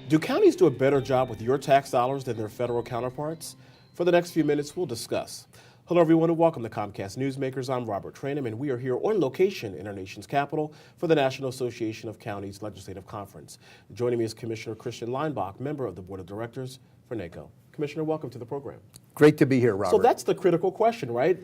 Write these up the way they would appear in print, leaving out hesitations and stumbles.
Do counties do a better job with your tax dollars than their federal counterparts? For the next few minutes, we'll discuss. Hello, everyone, and welcome to Comcast Newsmakers. I'm Robert Tranum, and we are here on location in our nation's capital for the National Association of Counties Legislative Conference. Joining me is Commissioner Christian Leinbach, member of the Board of Directors for NACO. Commissioner, welcome to the program. Great to be here, Robert. So that's the critical question, right?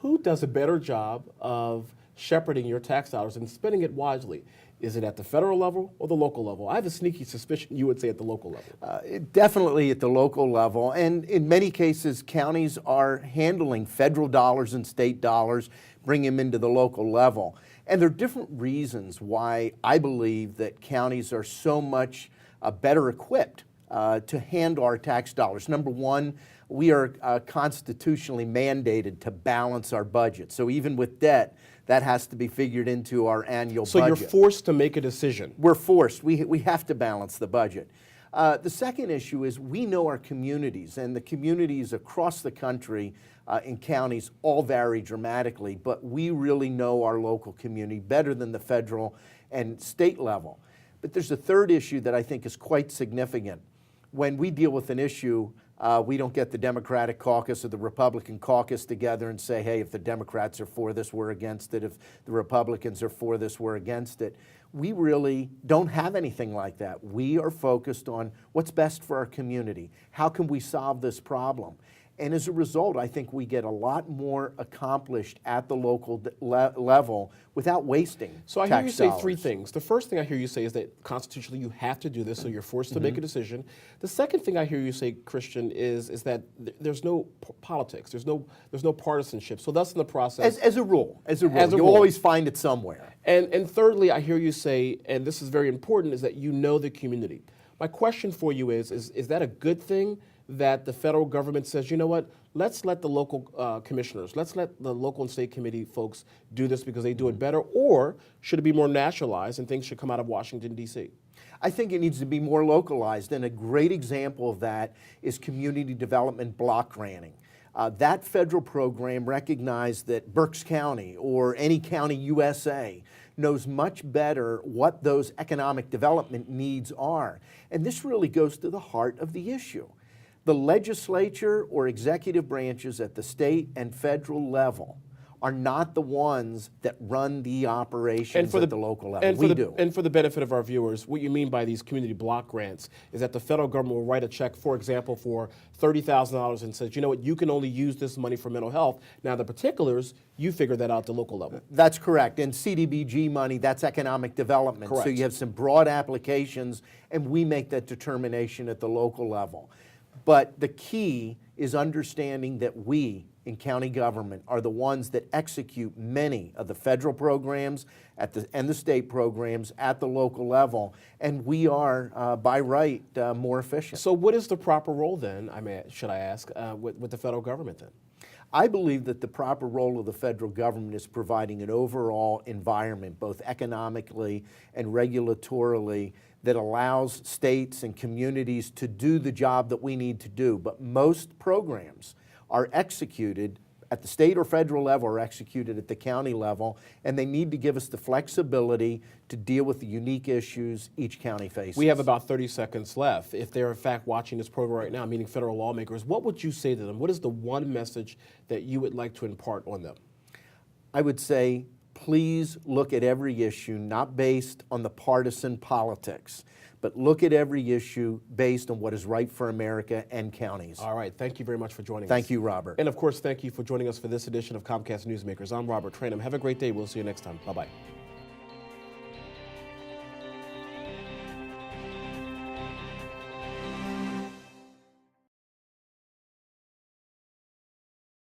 Who does a better job of shepherding your tax dollars and spending it wisely? Is it at the federal level or the local level? I have a sneaky suspicion you would say at the local level. Definitely at the local level, and in many cases, counties are handling federal dollars and state dollars, bring them into the local level. And there are different reasons why I believe that counties are so much better equipped to handle our tax dollars. Number one, we are constitutionally mandated to balance our budget. So even with debt, that has to be figured into our annual budget. So you're forced to make a decision. We're forced. We have to balance the budget. The second issue is we know our communities, and the communities across the country in counties all vary dramatically, but we really know our local community better than the federal and state level. But there's a third issue that I think is quite significant. When we deal with an issue, we don't get the Democratic caucus or the Republican caucus together and say, hey, if the Democrats are for this, we're against it. If the Republicans are for this, we're against it. We really don't have anything like that. We are focused on what's best for our community. How can we solve this problem? And as a result, I think we get a lot more accomplished at the local level without wasting tax dollars. So I hear you say three things. The first thing I hear you say is that constitutionally you have to do this, so you're forced to make a decision. The second thing I hear you say, Christian, is there's no politics, there's no partisanship. So thus in the process, as a rule, you'll always find it somewhere. And thirdly, I hear you say, and this is very important, is that you know the community. My question for you is that a good thing? That the federal government says, you know what, let's let the local commissioners, let's let the local and state committee folks do this because they do it better, or should it be more nationalized and things should come out of Washington, D.C.? I think it needs to be more localized, and a great example of that is community development block granting. That federal program recognized that Berks County or any county USA knows much better what those economic development needs are. And this really goes to the heart of the issue. The legislature or executive branches at the state and federal level are not the ones that run the operations at the local level. We do. And for the benefit of our viewers, what you mean by these community block grants is that the federal government will write a check, for example, for $30,000 and says, you know what, you can only use this money for mental health. Now the particulars, you figure that out at the local level. That's correct. And CDBG money, that's economic development. Correct. So you have some broad applications, and we make that determination at the local level. But the key is understanding that we in county government are the ones that execute many of the federal programs and the state programs at the local level, and we are, by right, more efficient. So what is the proper role then, should I ask, with the federal government then? I believe that the proper role of the federal government is providing an overall environment, both economically and regulatorily, that allows states and communities to do the job that we need to do. But most programs are executed at the state or federal level, or executed at the county level, and they need to give us the flexibility to deal with the unique issues each county faces. We have about 30 seconds left. If they're in fact watching this program right now, meaning federal lawmakers, what would you say to them? What is the one message that you would like to impart on them? I would say, please look at every issue not based on the partisan politics, but look at every issue based on what is right for America and counties. All right. Thank you very much for joining us. Thank you, Robert. And of course, thank you for joining us for this edition of Comcast Newsmakers. I'm Robert Tranum. Have a great day. We'll see you next time. Bye-bye.